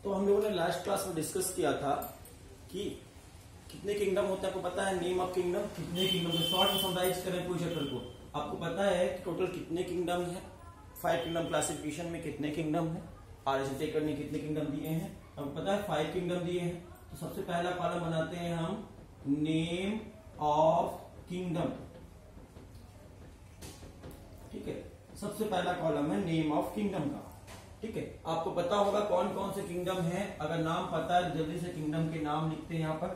तो हम लोगों ने लास्ट क्लास में डिस्कस किया था कि कितने किंगडम होते हैं, आपको पता है नेम ऑफ किंगडम, कितने किंगडम को शॉर्ट में समराइज करें पूरे चैप्टर को। आपको पता है कि टोटल कितने किंगडम है, 5 किंगडम क्लासिफिकेशन में कितने किंगडम है, आरएस टेकर ने कितने किंगडम दिए हैं, आपको पता है 5 किंगडम दिए हैं। तो सबसे पहला कॉलम बनाते हैं हम नेम ऑफ किंगडम, ठीक है। सबसे पहला कॉलम है नेम ऑफ किंगडम का, ठीक है। आपको पता होगा कौन कौन से किंगडम है, अगर नाम पता है तो जल्दी से किंगडम के नाम लिखते हैं यहाँ पर।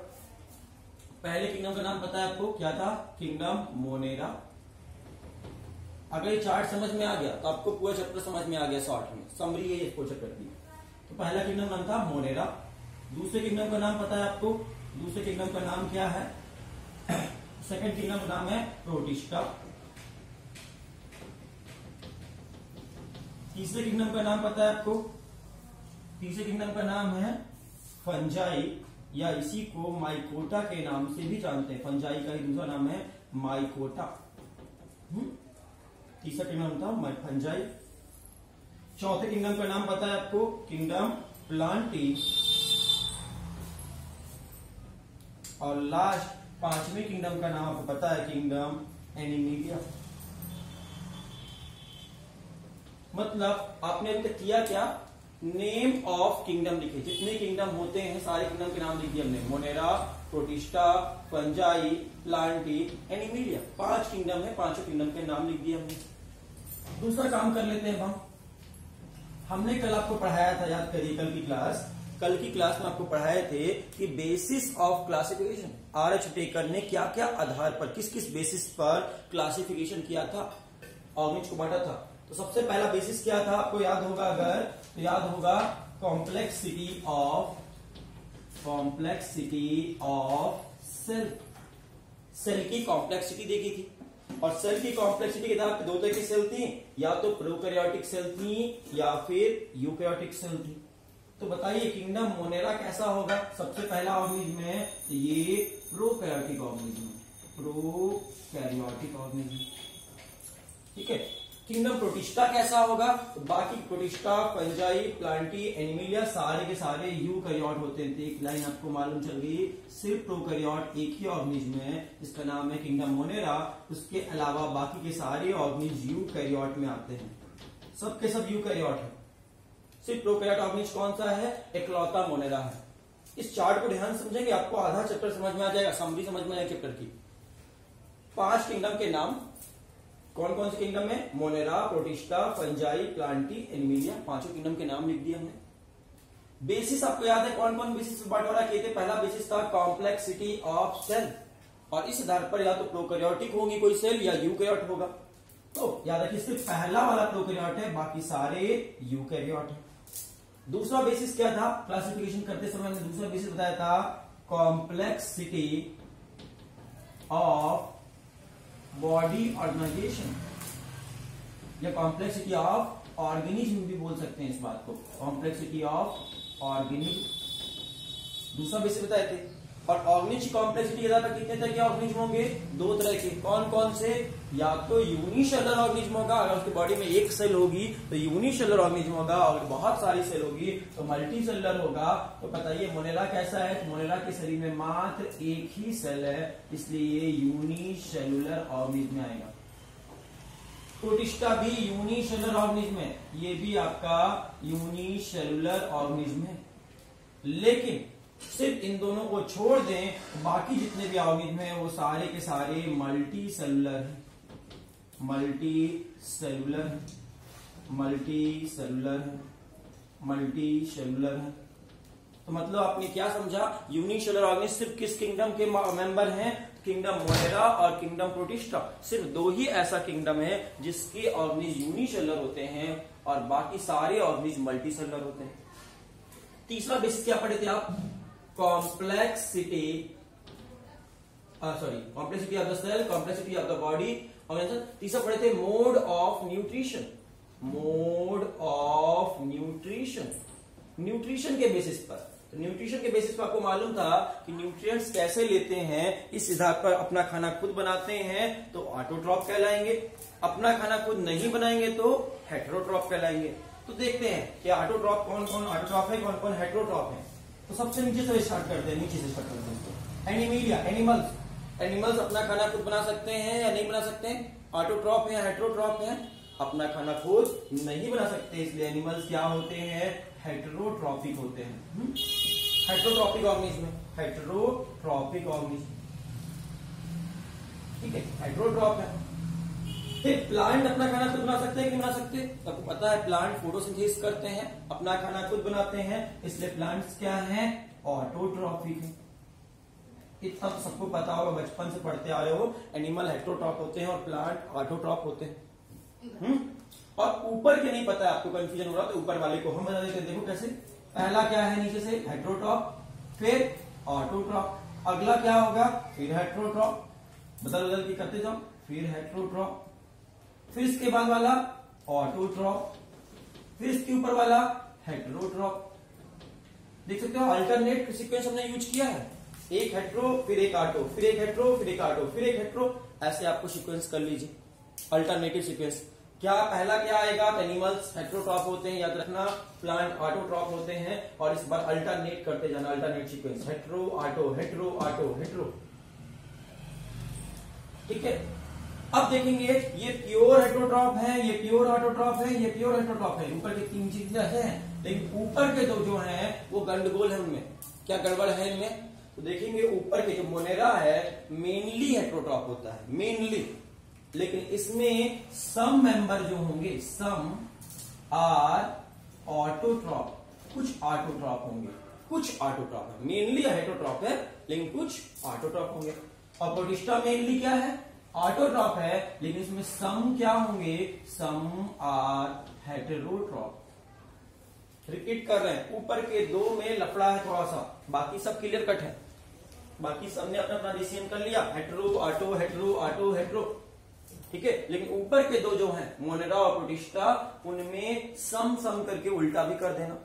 पहले किंगडम का नाम पता है आपको, क्या था? Kingdom Monera. अगर ये चार्ट समझ में आ गया तो आपको पूरा चैप्टर समझ में आ गया, शॉर्ट में समरी है ये पूरा चैप्टर की। तो पहला किंगडम नाम था मोनेरा। दूसरे किंगडम का नाम पता है आपको, दूसरे किंगडम का नाम क्या है? सेकंड किंगडम का नाम है प्रोटिस्टा। तीसरे किंगडम का नाम पता है आपको, तीसरे किंगडम का नाम है फंजाई, या इसी को माइकोटा के नाम से भी जानते हैं। फंजाई का ही दूसरा नाम है माइकोटा। तीसरा किंगडम था फंजाई। चौथे किंगडम का नाम पता है आपको, किंगडम प्लांटी। और लास्ट पांचवें किंगडम का नाम आपको पता है, किंगडम एनिमीलिया। मतलब आपने अभी तक किया क्या? नेम ऑफ किंगडम लिखे, जितने किंगडम होते हैं सारे किंगडम के नाम लिख दिए हमने। Monera, protista, fungi, Plantae, Animalia, 5 kingdom है, 5 किंगडम के नाम लिख दिए हमने। दूसरा काम कर लेते हैं हम। हमने कल आपको पढ़ाया था, याद करिए कल की क्लास में आपको पढ़ाए थे कि basis of classification, RH taker ने क्या क्या आधार पर, किस किस बेसिस पर क्लासिफिकेशन किया था, ऑर्गेनिज को बांटा था। तो सबसे पहला बेसिस क्या था आपको याद होगा, अगर तो याद होगा कॉम्प्लेक्सिटी ऑफ सेल। सेल की कॉम्प्लेक्सिटी देखी थी, और सेल की कॉम्प्लेक्सिटी के आधार पर 2 तरह की सेल थी, या तो प्रोकैरियोटिक सेल थी या फिर यूकैरियोटिक सेल थी। तो बताइए किंगडम मोनेरा कैसा होगा? सबसे पहला ऑर्गेनिज्म है ये प्रोकैरियोटिक ऑर्गेनिज्म, ठीक है। किंगडम प्रोटिस्टा कैसा होगा? तो बाकी प्रोटिस्टा, फंजाई, प्लांटी, एनिमीलिया सारे के सारे यूकैरियोट होते हैं। एक लाइन आपको मालूम चल गई, सिर्फ प्रोकैरियोट एक ही ऑर्गेनिज्म है जिसका नाम है किंगडम मोनेरा। उसके अलावा बाकी के सारे ऑर्गेनिज्म यूकैरियोट में आते हैं, सबके सब यूकैरियोट है। सिर्फ प्रोकैरियोट ऑर्गेनिज्म कौन सा है? इकलौता मोनेरा है। इस चार्ट को ध्यान समझेंगे, आपको आधा चैप्टर समझ में आ जाएगा, समरी समझ में आएगा चैप्टर की। 5 किंगडम के नाम, कौन कौन से किंगडम है? Monera, protista, fungi, Plantae, Animalia, 5 kingdom के नाम लिख दिए हमने। बेसिस आपको याद है कौन कौन बेसिस पर बंटवारा किए थे? पहला बेसिस था कॉम्प्लेक्सिटी ऑफ सेल, और इस आधार पर या तो प्रोकैरियोटिक होगी कोई सेल या यूकैरियोट होगा। तो याद रखिए सिर्फ पहला वाला प्रोकैरियोट है, बाकी सारे यूकैरियोट है। दूसरा बेसिस क्या था? क्लासिफिकेशन करते समय हमने दूसरा बेसिस बताया था कॉम्प्लेक्सिटी ऑफ बॉडी ऑर्गेनाइजेशन, या कॉम्प्लेक्सिटी ऑफ ऑर्गेनिज्म भी बोल सकते हैं इस बात को, कॉम्प्लेक्सिटी ऑफ ऑर्गेनिज्म। दूसरा बेसिस बताए थे। और ऑर्गेनिज कॉम्प्लेक्सिटी के आधार पर कितने तरह के ऑर्गेनिज्म होंगे? 2 तरह के। कौन कौन से? या तो यूनिसेलुलर ऑर्गेनिज्म होगा, अगर उसकी बॉडी में एक सेल होगी तो यूनिसेलुलर ऑर्गेनिज्म होगा, और बहुत सारी सेल होगी तो मल्टी सेलुलर होगा। तो बताइए मोनेरा कैसा है? तो मोनेरा के शरीर में मात्र एक ही सेल है, इसलिए यूनिसेलुलर ऑर्गेनिज्म आएगा। प्रोटिस्टा भी यूनिसेलुलर ऑर्गेनिज्म है, ये भी आपका यूनिसेलुलर ऑर्गेनिज्म है। लेकिन सिर्फ इन दोनों को छोड़ दें, बाकी जितने भी ऑर्गेनिज्म हैं वो सारे के सारे मल्टी सेलुलर हैं, मल्टी सेलुलर है। तो मतलब आपने क्या समझा? यूनिसेलुलर ऑर्गेनिज्म सिर्फ किस किंगडम के मेंबर हैं? किंगडम मोनेरा और किंगडम प्रोटिस्टा। सिर्फ 2 ही ऐसा किंगडम है जिसके ऑर्गेनिज्म यूनिसेलुलर होते हैं और बाकी सारे ऑर्गेनिज्म मल्टी सेलुलर होते हैं। तीसरा बेसिस क्या पढ़े थे आप? Complexity of the cell, complexity of the body. और तीसरा पढ़े थे मोड ऑफ न्यूट्रिशन, न्यूट्रिशन के बेसिस पर। तो न्यूट्रिशन के बेसिस पर आपको मालूम था कि न्यूट्रिएंट्स कैसे लेते हैं, इस आधार पर अपना खाना खुद बनाते हैं तो ऑटोट्रॉफ कहलाएंगे, अपना खाना खुद नहीं बनाएंगे तो हेटेरोट्रॉफ कहलाएंगे। तो देखते हैं कि ऑटोट्रॉप कौन कौन ऑटोट्रॉप है, कौन कौन हेटेरोट्रॉप है। तो सबसे नीचे से स्टार्ट करते हैं, नीचे से स्टार्ट करते हैं। एनिमीलिया, एनिमल्स अपना खाना खुद बना सकते हैं या नहीं बना सकते हैं? ऑटोट्रॉप है, हेटेरोट्रॉप है, अपना खाना खुद नहीं बना सकते, इसलिए एनिमल्स क्या होते हैं? हेटेरोट्रॉपिक होते हैं। हेटेरोट्रॉपिक ऑर्गेनिज्म, हेटेरोट्रॉपिक ऑर्गेनिज्म, ठीक है, हेटेरोट्रॉप है। फिर प्लांट अपना खाना खुद बना सकते हैं कि बना सकते? आपको पता है प्लांट फोटोसिंथेसिस करते हैं, अपना खाना खुद बनाते हैं, इसलिए प्लांट्स क्या हैं? ऑटोट्रॉपिक है। इतना तो सबको पता होगा, बचपन से पढ़ते आ रहे हो। एनिमल हेटेरोट्रॉप होते हैं और प्लांट ऑटोट्रॉप होते हैं। और ऊपर के नहीं पता है आपको, कंफ्यूजन हो रहा तो ऊपर वाले को हम बता देते हैं। देखो कैसे, पहला क्या है नीचे से? हेटेरोट्रॉप, फिर ऑटोट्रॉप, अगला क्या होगा? फिर हेटेरोट्रॉप, बदल बदल के करते जाओ, फिर हेटेरोट्रॉप, फिर इसके बाद वाला ऑटोट्रॉप, फिर इसके ऊपर वाला हेटेरोट्रॉप। देख सकते हो अल्टरनेट सीक्वेंस हमने यूज किया है, एक हेटेरो फिर एक ऑटो, फिर एक हेटेरो फिर एक ऑटो, फिर एक हेटेरो, ऐसे आपको सीक्वेंस कर लीजिए अल्टरनेटिव सीक्वेंस। क्या पहला क्या आएगा? एनिमल्स हेटेरोट्रॉप होते हैं, याद रखना, प्लांट ऑटोट्रॉप होते हैं, और इस बार अल्टरनेट करते जाना, alternate sequence, hetero auto, hetero auto, hetero, ठीक है। अब देखेंगे ये प्योर हेटेरोट्रॉप है, ये प्योर ऑटोट्रॉप है, ये प्योर हेटेरोट्रॉप है। ऊपर की तीन चीजें हैं, लेकिन ऊपर के दो जो हैं वो गंडगोल है, उनमें क्या गड़बड़ है इनमें? तो देखेंगे ऊपर के जो मोनेरा है मेनली हेटेरोट्रॉप होता है, मेनली, लेकिन इसमें सम मेंबर जो होंगे, सम आर ऑटोट्रॉप, कुछ ऑटोट्रॉप होंगे, कुछ ऑटोट्रॉप है, मेनली हेटेरोट्रॉप है लेकिन कुछ ऑटोट्रॉप होंगे। और प्रोटिस्टा मेनली क्या है? ऑटोट्रॉप है, लेकिन इसमें सम क्या होंगे? Some are हेटेरोट्रॉप। रिपीट कर रहे हैं, ऊपर के दो में लफड़ा है थोड़ा सा, बाकी सब क्लियर कट है, बाकी सबने अपना अपना डिसीजन कर लिया, hetero auto, hetero auto, hetero, ठीक है। लेकिन ऊपर के दो जो हैं मोनेरा और प्रोटिस्टा, उनमें सम करके उल्टा भी कर देना।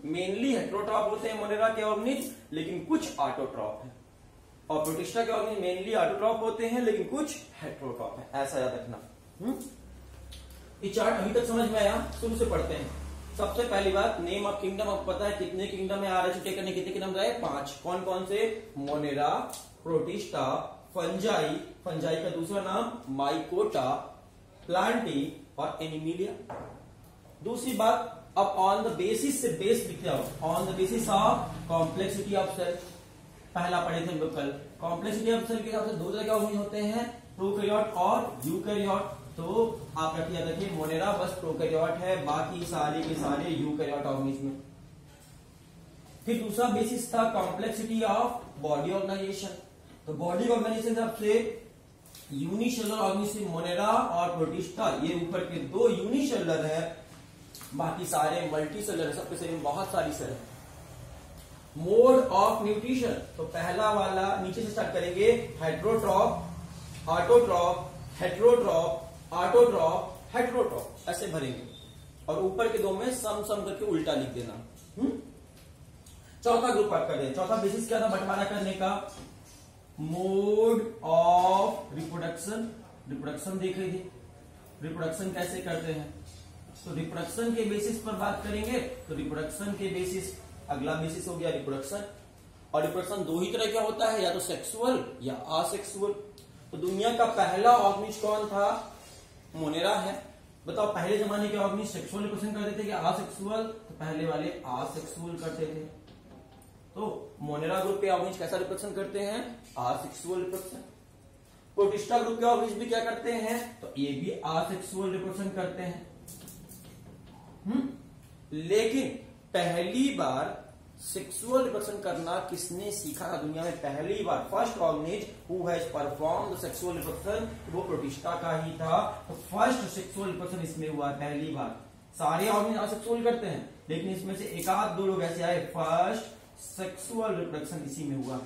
मेनली हेटेरोट्रॉप होते हैं मोनेरा के ऑर्गेनिज्म, लेकिन कुछ ऑटोट्रॉप है, और प्रोटिस्टा के ऑर्गेनिज्म मेनली ऑटोट्रॉप होते हैं लेकिन कुछ हेटेरोट्रॉप है, ऐसा याद रखना। ये चार्ट अभी तक समझ में आया? शुरू से पढ़ते हैं। सबसे पहली बात, नेम ऑफ किंगडम, आपको पता है कितने किंगडम है? आरएचटी करने कितने किंगडम रहे? 5। कौन कौन से? मोनेरा, प्रोटिस्टा, फंजाई, फंजाई का दूसरा नाम माइकोटा, प्लांटी और एनिमिलिया। दूसरी बात, अब ऑन द बेसिस से बेस लिख जाओ, on the basis of complexity of cell, पहला पढ़े थे हम लोग कल। कॉम्प्लेक्सिटी ऑफ सेल के हिसाब से दो तरह के ऑर्गेनिज्म होते हैं, प्रोकैरियोट और यूकैरियोट। तो आप रखिए, याद रखिए, मोनेरा बस प्रोकैरियोट है, बाकी सारे के सारे यूकैरियोट ऑर्गेनिज्म। फिर दूसरा बेसिस था कॉम्प्लेक्सिटी ऑफ बॉडी ऑर्गेनाइजेशन। तो बॉडी ऑर्गेनाइजेशन सबसे यूनिसेलुलर ऑर्गेनिज्म मोनेरा और प्रोटिस्टा, ये ऊपर के दो यूनिसेलुलर है, बाकी सारे मल्टीसेलुलर है, सबके शरीर में बहुत सारी सेल है। मोड ऑफ न्यूट्रिशन, तो पहला वाला नीचे से स्टार्ट करेंगे, हेटेरोट्रॉप, ऑटोट्रॉप, हेटेरोट्रॉप, ऑटोट्रॉप, हेटेरोट्रॉप, ऐसे भरेंगे, और ऊपर के दो में सम करके उल्टा लिख देना। चौथा ग्रुप आप कर दें। चौथा बेसिस क्या था बंटवारा करने का? Mode of reproduction. रिप्रोडक्शन देख रही थी, रिप्रोडक्शन कैसे करते हैं? तो रिप्रोडक्शन के बेसिस पर बात करेंगे। तो रिप्रोडक्शन के बेसिस, अगला बेसिस हो गया रिप्रोडक्शन। और रिप्रोडक्शन दो ही तरह का होता है, या तो सेक्सुअल या असेक्सुअल। तो दुनिया का पहला ऑर्गेनिज्म कौन था? मोनेरा है। बताओ, पहले जमाने के ऑर्गेनिज्म सेक्सुअल रिप्रोडक्शन करते थे कि असेक्सुअल? तो पहले वाले असेक्सुअल करते थे। तो मोनेरा ग्रुप के ऑर्गेनिज्म कैसा रिप्रोडक्शन करते हैं? Asexual reproduction. प्रोटिस्टा ग्रुप के ऑर्गेनिज्म भी क्या करते हैं? तो ये भी असेक्सुअल रिप्रोडक्शन करते हैं। लेकिन पहली बार सेक्सुअल रिप्रोडक्शन करना किसने सीखा था दुनिया में? पहली बार first organism who has performed sexual reproduction वो प्रोटिस्टा का ही था। तो फर्स्ट सेक्सुअल रिप्रोडक्शन इसमें हुआ पहली बार। सारे ऑर्गेनिज्म असेक्सुअल करते हैं, लेकिन इसमें से एक आध दो लोग ऐसे आए, फर्स्ट सेक्सुअल रिप्रोडक्शन इसी में हुआ,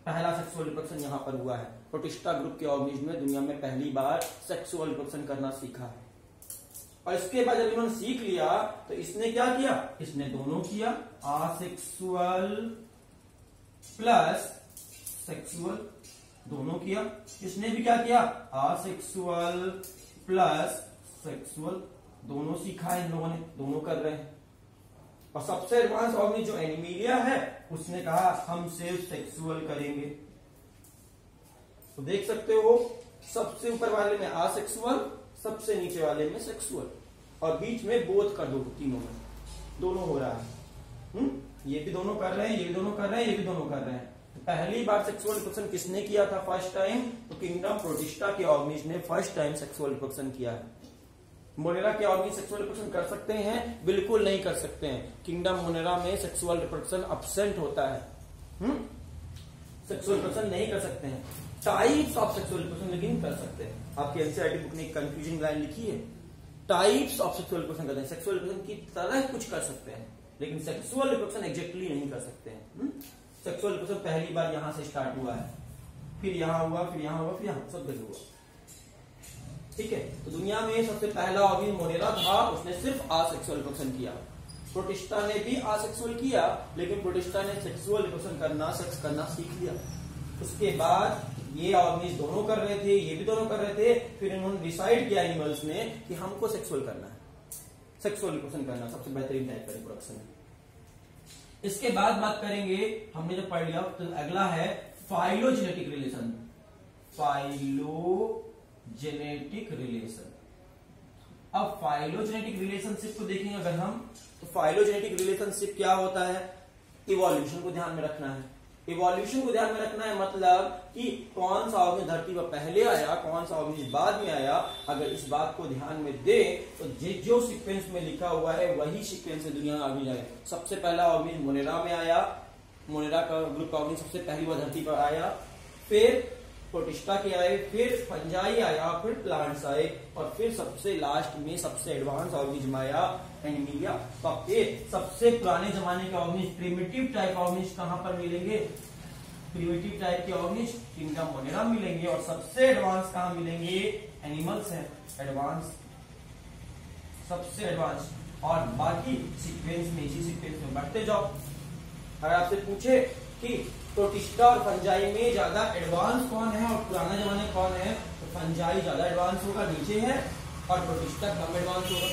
पहला सेक्सुअल रिप्रोडक्शन यहां पर हुआ है। प्रोटिस्टा ग्रुप के ऑर्गेनिज्म में दुनिया में पहली बार सेक्सुअल रिप्रोडक्शन करना सीखा है। और इसके बाद जब इन्होंने सीख लिया तो इसने क्या किया? इसने दोनों किया, असेक्सुअल प्लस सेक्सुअल, दोनों किया। इसने भी क्या किया? असेक्सुअल प्लस सेक्सुअल, दोनों सीखा है इन लोगों ने, दोनों कर रहे हैं। और सबसे एडवांस ऑर्गेनिज्म जो एनिमीलिया है उसने कहा हम सिर्फ सेक्सुअल करेंगे। तो देख सकते हो सबसे ऊपर वाले में आसेक्सुअल, सबसे नीचे वाले में सेक्सुअल, और बीच में बोथ कर दो, तीनों में दोनों हो रहा है। ये भी दोनों कर रहे हैं, ये भी दोनों कर रहे हैं, ये भी दोनों कर रहे हैं। तो पहली बार सेक्सुअल रिप्रोडक्शन किसने किया था फर्स्ट टाइम? तो किंगडम प्रोटिस्टा के ऑर्गेनिज्म ने फर्स्ट टाइम सेक्सुअल रिप्रोडक्शन किया है। मोनेरा के ऑर्गेनिज्म सेक्सुअल रिप्रोडक्शन कर सकते हैं? बिल्कुल नहीं कर सकते हैं। किंगडम मोनेरा में सेक्सुअल रिप्रोडक्शन अब्सेंट होता है। सेक्सुअल रिप्रोडक्शन नहीं कर सकते हैं। टाइप्स ऑफ सेक्सुअल रिप्रोडक्शन लेकिन कर सकते हैं। आपकी एनसीईआरटी बुक ने एक कंफ्यूजिंग लाइन लिखी है, टाइप्स ऑफ सेक्सुअल रिप्रोडक्शन करते हैं। सेक्सुअल रिप्रोडक्शन की तरह कुछ कर सकते हैं लेकिन सेक्सुअल रिप्रोडक्शन एग्जैक्टली नहीं कर सकते हैं। सेक्सुअल रिप्रोडक्शन पहली बार यहां से स्टार्ट हुआ है, फिर यहां हुआ, फिर यहां हुआ, फिर यहां, सब जगह हुआ। ठीक है, तो दुनिया में सबसे पहला ऑर्गेनिज्म मोनेरा था, उसने सिर्फ आसेक्सुअल रिप्रोडक्शन किया। प्रोटिस्टा ने भी आसेक्सुअल किया लेकिन प्रोटिस्टा ने सेक्सुअल रिप्रोडक्शन करना, सेक्स करना सीख लिया। उसके बाद ये ऑर्गेनिज्म दोनों कर रहे थे, ये भी दोनों कर रहे थे, फिर इन्होंने डिसाइड किया एनिमल्स ने कि हमको सेक्सुअल करना है, सेक्सुअल रिप्रोडक्शन करना सबसे बेहतरीन टाइप का रिप्रोडक्शन है। इसके बाद बात करेंगे, हमने जो पढ़ लिया, तो अगला है फाइलोजेनेटिक रिलेशन। Phylogenetic relation. अब फाइलोजेनेटिक रिलेशनशिप को देखेंगे अगर हम, तो फाइलोजेनेटिक रिलेशनशिप क्या होता है? इवोल्यूशन को ध्यान में रखना है। इवोल्यूशन को ध्यान में रखना है मतलब कि कौन सा ऑर्गेनिज्म धरती पर पहले आया, कौन सा ऑर्गेनिज्म बाद में आया। अगर इस बात को ध्यान में दे तो जो सीक्वेंस में लिखा हुआ है वही सीक्वेंस से दुनिया आगे जाए। सबसे पहला ऑर्गेनिज्म मोनेरा में आया, मोनेरा का ग्रुप का ऑर्गेनिज्म सबसे पहली बार धरती पर आया, फिर प्रोटिस्टा के आए, फिर फंजाई आया, फिर प्लांट्स आए, और फिर सबसे लास्ट में सबसे एडवांस ऑर्गेनिज्म आया एनिमीलिया। तो सबसे पुराने जमाने के ऑर्गेनिज्म, प्रिमिटिव टाइप ऑर्गेनिज्म कहां पर मिलेंगे? प्रिमिटिव टाइप के ऑर्गेनिज्म किंगडम मोनेरा मिलेंगे, और सबसे एडवांस कहां मिलेंगे? एनिमल्स हैं एडवांस, सबसे एडवांस, और बाकी सीक्वेंस में, इसी सीक्वेंस में बढ़ते जाओ। अगर आपसे पूछे कि प्रोटिस्टा और फंजाई में ज्यादा एडवांस कौन है और पुराना जमाने कौन है, तो फंजाई ज्यादा एडवांस होगा, नीचे है, और प्रोटिस्टा कम एडवांस होगा।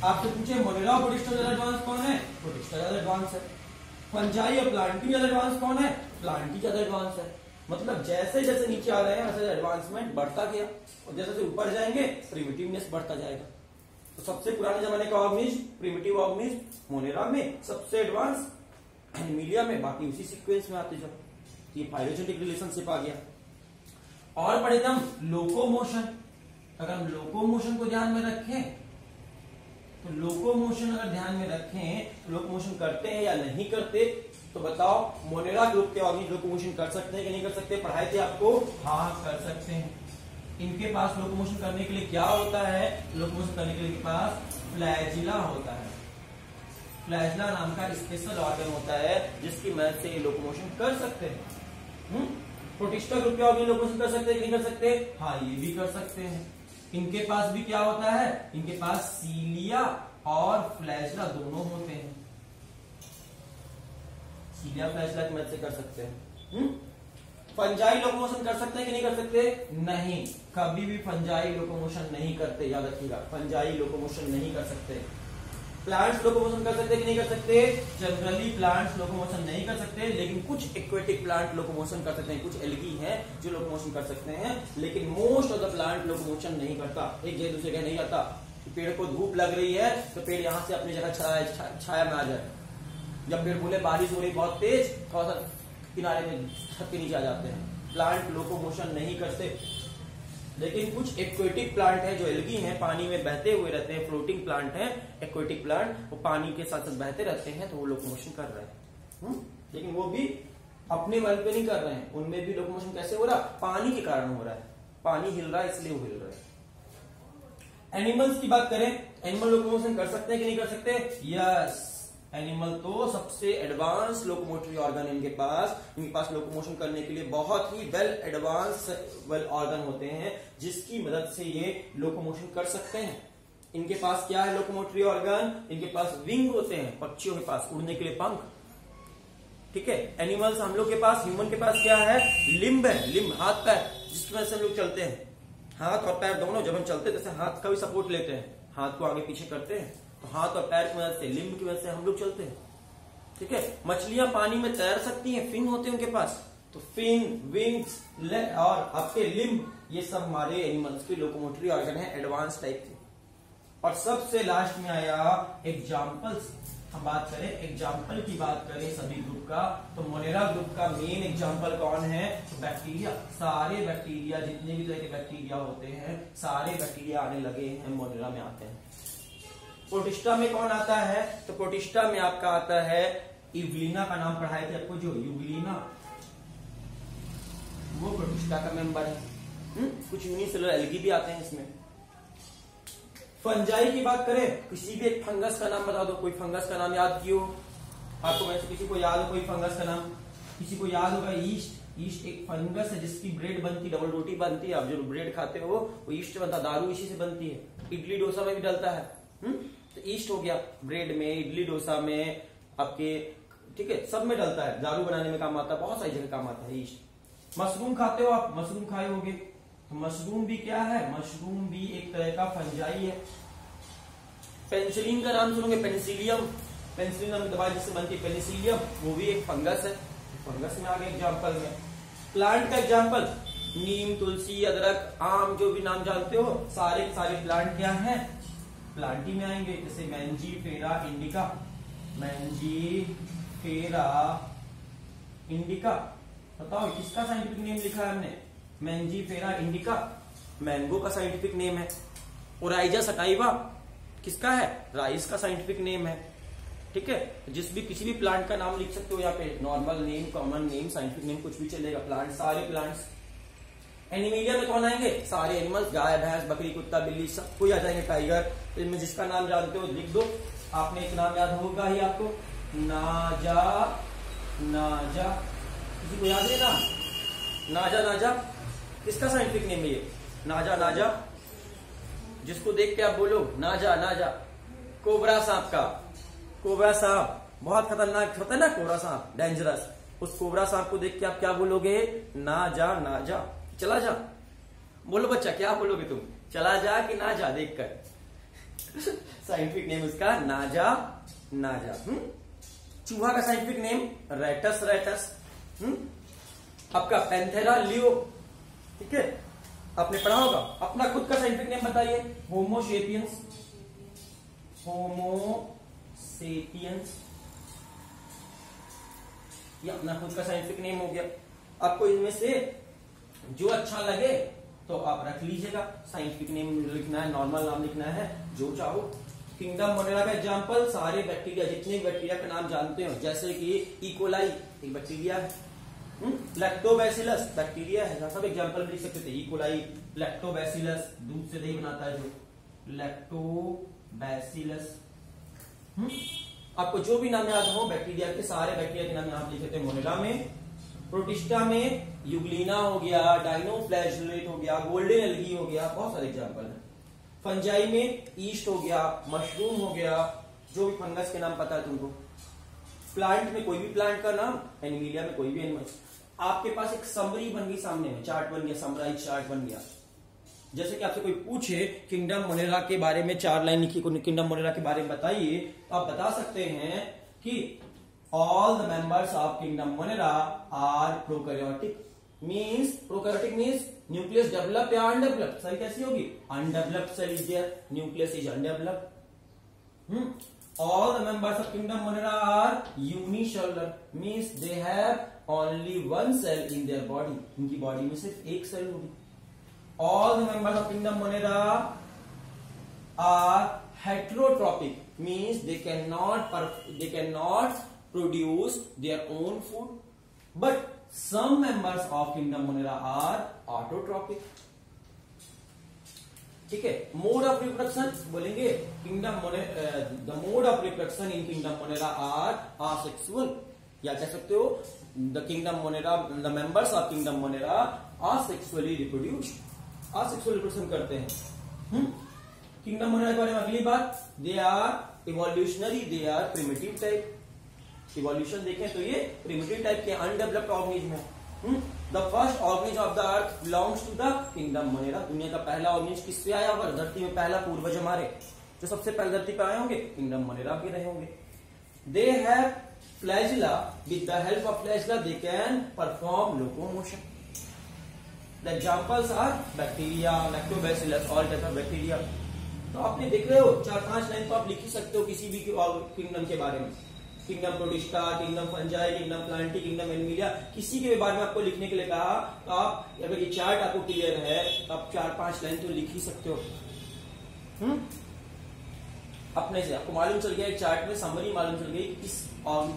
आपसे पूछे मोनेरा और प्रोटिस्टा ज्यादा एडवांस कौन है? प्रोटिस्टा ज्यादा एडवांस है। फंजाई और प्लांटी ज्यादा एडवांस कौन है? प्लांटी ज्यादा एडवांस है। मतलब जैसे जैसे नीचे आ रहे हैं वैसे एडवांसमेंट बढ़ता गया, और जैसे जैसे ऊपर जाएंगे प्रिमिटिवनेस बढ़ता जाएगा। तो सबसे पुराने जमाने का ऑर्गेनिज्म प्रिमिटिव ऑर्गेनिज्म मोनेरा में, सबसे एडवांस एनिमीलिया में, बाकी उसी सीक्वेंस में आते जाओ। ये फाइलोजेनेटिक रिलेशनशिप आ गया। और पढ़े हम लोकोमोशन। अगर हम लोकोमोशन को ध्यान में रखें, तो लोकोमोशन अगर ध्यान में रखें, तो लोकोमोशन करते हैं या नहीं करते? तो बताओ, मोनेरा ग्रुप के ऑर्गेनिज्म लोकोमोशन कर सकते हैं कि नहीं कर सकते? पढ़ाए थे आपको, हाँ कर सकते हैं। इनके पास लोकोमोशन करने के लिए क्या होता है? लोकोमोशन करने के लिए इनके पास फ्लैजिला होता है। फ्लैजिला नाम का स्पेशल ऑर्गन होता है जिसकी मदद से ये लोकोमोशन कर सकते हैं। प्रोटिस्टा ग्रुप के ऑर्गेनिज्म लोकोमोशन कर सकते हैं कि नहीं कर सकते? हाँ, ये भी कर सकते हैं। इनके पास भी क्या होता है? इनके पास सीलिया और फ्लैजिला दोनों होते हैं। सीलिया फ्लैजिला की मदद से कर सकते हैं। फंजाई लोकोमोशन कर सकते हैं कि नहीं कर सकते? नहीं, कभी भी फंजाई लोकोमोशन नहीं करते, याद रखिएगा, फंजाई लोकोमोशन नहीं कर सकते। प्लांट्स लोकोमोशन कर सकते कि नहीं कर सकते? जनरली प्लांट्स लोकोमोशन नहीं कर सकते, लेकिन कुछ एक्वेटिक प्लांट लोकोमोशन कर सकते हैं। कुछ एल्गी हैं जो लोकोमोशन कर सकते हैं, लेकिन most of the plant locomotion नहीं करता। एक जगह दूसरे जगह नहीं जाता। पेड़ को धूप लग रही है तो पेड़ यहां से अपनी जगह छाया में आ जाए। जब पेड़ बोले बारिश हो रही बहुत तेज, थोड़ा सा किनारे में छत के नीचे आ जाते हैं। प्लांट लोकोमोशन नहीं करते। लेकिन कुछ एक्वेटिक प्लांट है जो एल्गी हैं, पानी में बहते हुए रहते हैं, फ्लोटिंग प्लांट हैं, एक्वेटिक प्लांट, वो पानी के साथ साथ बहते रहते हैं, तो वो लोकोमोशन कर रहे हैं। लेकिन वो भी अपने बल पे नहीं कर रहे हैं। उनमें भी लोकोमोशन कैसे हो रहा? पानी के कारण हो रहा है। पानी हिल रहा है इसलिए वो हिल रहा है। एनिमल्स की बात करें, एनिमल लोकोमोशन कर सकते हैं कि नहीं कर सकते? यस, एनिमल तो सबसे एडवांस लोकोमोटरी ऑर्गन इनके पास लोकोमोशन करने के लिए बहुत ही वेल एडवांस ऑर्गन होते हैं जिसकी मदद से ये लोकोमोशन कर सकते हैं। इनके पास क्या है लोकोमोटरी ऑर्गन? इनके पास विंग होते हैं, पक्षियों के पास उड़ने के लिए पंख। ठीक है, एनिमल्स हम लोग के पास, ह्यूमन के पास क्या है? लिम्ब है, लिम्ब, हाथ पैर, जिसकी वजह से हम लोग चलते हैं। हाथ और पैर दोनों, जब हम चलते हैं जैसे हाथ का भी सपोर्ट लेते हैं, हाथ को आगे पीछे करते हैं, तो हाथ और पैर की मदद से, लिम्ब की वजह से हम लोग चलते हैं। ठीक है, मछलियां पानी में तैर सकती हैं, फिन होते हैं उनके पास, तो फिन, विंग्स और आपके लिम्ब, ये सब हमारे एनिमल्स के लोकोमोटरी ऑर्गन है, एडवांस टाइप के। और सबसे लास्ट में आया एग्जाम्पल्स। हम बात करें एग्जाम्पल की बात करें सभी ग्रुप का, तो मोनेरा ग्रुप का मेन एग्जाम्पल कौन है? बैक्टीरिया। सारे बैक्टीरिया, जितने भी तरह के बैक्टीरिया होते हैं, सारे बैक्टीरिया आने लगे हैं मोनेरा में आते हैं। प्रोटिस्टा में कौन आता है? तो प्रोटिस्टा में आपका आता है यूग्लिना, का नाम पढ़ाए थे आपको जो यूग्लिना, वो प्रोटिस्टा का मेंबर है। कुछ यूनिसेलुलर एल्गी भी आते हैं इसमें। फंजाई की बात करें, किसी भी एक फंगस का नाम बता दो, कोई फंगस का नाम याद कियो आपको, वैसे किसी को याद हो कोई फंगस का नाम? किसी को याद होगा ईस्ट। ईस्ट एक फंगस है जिसकी ब्रेड बनती, डबल रोटी बनती है। आप जो ब्रेड खाते हो वो ईस्ट बनता, दारू इसी से बनती है, इडली डोसा में भी डलता है। तो ईस्ट हो गया, ब्रेड में, इडली डोसा में, आपके, ठीक है, सब में डलता है, दारू बनाने में काम आता है, बहुत सारी जगह काम आता है ईस्ट। मशरूम खाते हो आप, मशरूम खाए होगे, तो मशरूम भी क्या है? मशरूम भी एक तरह का फंजाई है। पेनिसिलिन का नाम सुनोगे, पेनिसिलियम, पेनिसिलिन नाम दवाई जिससे बनती है पेनिसिलियम, वो भी एक फंगस है। फंगस में आ गए एग्जाम्पल में। प्लांट का एग्जाम्पल, नीम, तुलसी, अदरक, आम, जो भी नाम जानते हो, सारे के सारे प्लांट क्या है? प्लांट ही में आएंगे। जैसे मैंजीफेरा इंडिका, मैंजीफेरा इंडिका, बताओ किसका साइंटिफिक नेम लिखा है हमने? मैंजीफेरा इंडिका, मैंगो का साइंटिफिक नेम है। ओराइजा सटाइवा किसका है? राइस का साइंटिफिक नेम है। ठीक है, जिस भी किसी भी प्लांट का नाम लिख सकते हो यहाँ पे, normal name, common name, scientific name, कुछ भी चलेगा। प्लांट, सारे प्लांट्स। एनिमिलिया में कौन आएंगे? सारे एनिमल्स, गाय, भैंस, बकरी, कुत्ता, बिल्ली, सब कोई आ जाएंगे। टाइगर, इनमें जिसका नाम जानते हो लिख दो। आपने एक नाम याद होगा ही आपको, नाजा, नाजा, किसी को याद है नाम? नाजा, नाजा किसका साइंटिफिक नेम है ये? नाजा, नाजा, जिसको देख के आप बोलो नाजा, नाजा। कोबरा सांप का, कोबरा सांप बहुत खतरनाक होता है ना, कोबरा सांप डेंजरस। उस कोबरा सांप को देख के आप क्या बोलोगे? नाजा, नाजा, चला जा। बोलो बच्चा, क्या बोलोगे तुम? चला जा कि ना जा देखकर? साइंटिफिक नेम उसका नाजा, नाजा। चूहा का साइंटिफिक नेम रेटस, रेटस। आपका पैंथेरा लियो, ठीक है, आपने पढ़ा होगा। अपना खुद का साइंटिफिक नेम बताइए। होमोसेपियंस, होमोसेपियंस, ये अपना खुद का साइंटिफिक नेम हो गया। आपको इनमें से जो अच्छा लगे तो आप रख लीजिएगा। साइंटिफिक नेम लिखना है, नॉर्मल नाम लिखना है, जो चाहो। किंगडम मोनेरा का एग्जांपल, सारे बैक्टीरिया, जितने बैक्टीरिया का नाम जानते हो, जैसे कि इकोलाई एक बैक्टीरिया है, लैक्टोबैसिलस बैक्टीरिया है, सब एग्जांपल लिख सकते थे। इकोलाई, लैक्टोबैसिलस, दूध से दही बनाता है जो, लैक्टोबैसिलस। आपको जो भी नाम याद हो बैक्टीरिया के, सारे बैक्टीरिया के नाम यहाँ लिख सकते हैं मोनेरा में। प्रोटिस्टा में यूग्लिना हो गया, डायनोफ्लैगेलेट हो गया, गोल्डन एल्गी हो गया, बहुत सारे एग्जांपल हैं। फंजाई में ईस्ट हो गया, मशरूम हो गया, जो भी फंगस के नाम पता है तुमको। प्लांट में कोई भी प्लांट का नाम, एनिमिलिया में कोई भी एनिमल। आपके पास एक समरी बन गई, सामने में चार्ट बन गया, समराइज चार्ट बन गया। जैसे कि आपसे कोई पूछे किंगडम मोनेरा के बारे में 4 लाइन लिखी, किंगडम मोनेरा के बारे में बताइए, तो आप बता सकते हैं कि all the members of kingdom Monera are prokaryotic. Means prokaryotic means nucleus develop या अनडेवलप्ड। सही कैसी होगी? Undeveloped cell is there, nucleus is undeveloped. All the members of kingdom monera are unicellular, means they have only one cell in their body. इनकी body में सिर्फ एक cell होगी। All the members of kingdom monera are heterotrophic, means they cannot produce their own food. But some members of kingdom monera are autotrophic. ठीक है। Mode of reproduction बोलेंगे kingdom Monera, the mode of reproduction in kingdom Monera are asexual, या कह सकते हो the kingdom Monera, the members of kingdom Monera asexually reproduce, asexual reproduction करते हैं। Kingdom Monera के बारे में अगली बात, they are evolutionary, they are primitive type. Evolution देखें तो ये प्रिमिटिव टाइप के अनडेवलप्ड ऑर्गेनिज्म है। The first organism of the earth belongs to the kingdom Monera. दुनिया का पहला ऑर्गेनिज्म किससे आया होगा? धरती में पहला पूर्वज हमारे जो सबसे पहले धरती पर आए होंगे किंगडम मोनेरा के रहे होंगे। They have flagella, with the help of flagella they can perform locomotion. The examples are bacteria, lactobacillus, all type of bacteria. तो आपने देख रहे हो 4-5 लाइन तो आप लिख ही सकते हो किसी भी किंगडम के बारे में। Kingdom protista, kingdom fungi, kingdom Plantae, kingdom Animalia, किसी के बारे में आपको लिखने के लिए कहा तो आप, अगर ये चार्ट आपको क्लियर है तो आप 4-5 लाइन तो लिख ही सकते हो। अपने से आपको मालूम चल गया, एक चार्ट में समरी मालूम चल गई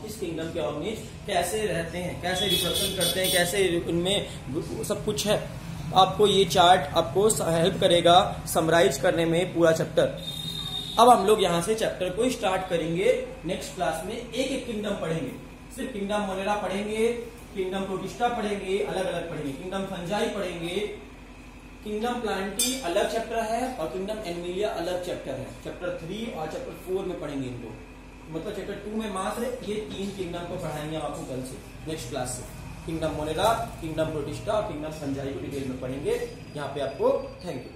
किस किंगडम के ऑर्गेनिज कैसे रहते हैं, कैसे रिप्रोडक्शन करते हैं, कैसे उनमें सब कुछ है। आपको ये चार्ट आपको हेल्प करेगा समराइज करने में पूरा चैप्टर। अब हम लोग यहाँ से चैप्टर को स्टार्ट करेंगे। नेक्स्ट क्लास में एक एक किंगडम पढ़ेंगे। सिर्फ किंगडम मोनेरा पढ़ेंगे, किंगडम प्रोटिस्टा पढ़ेंगे, अलग अलग पढ़ेंगे, किंगडम फंजाई पढ़ेंगे, किंगडम प्लांटी अलग चैप्टर है और किंगडम एनिमिलिया अलग चैप्टर है। चैप्टर 3 और चैप्टर 4 में पढ़ेंगे इनको। मतलब चैप्टर 2 में मात्र ये 3 किंगडम को पढ़ाएंगे आपको कल से, नेक्स्ट क्लास से। किंगडम मोनेरा, किंगडम प्रोटिस्टा और किंगडम फंजाई को डिटेल में पढ़ेंगे यहाँ पे आपको। Thank you.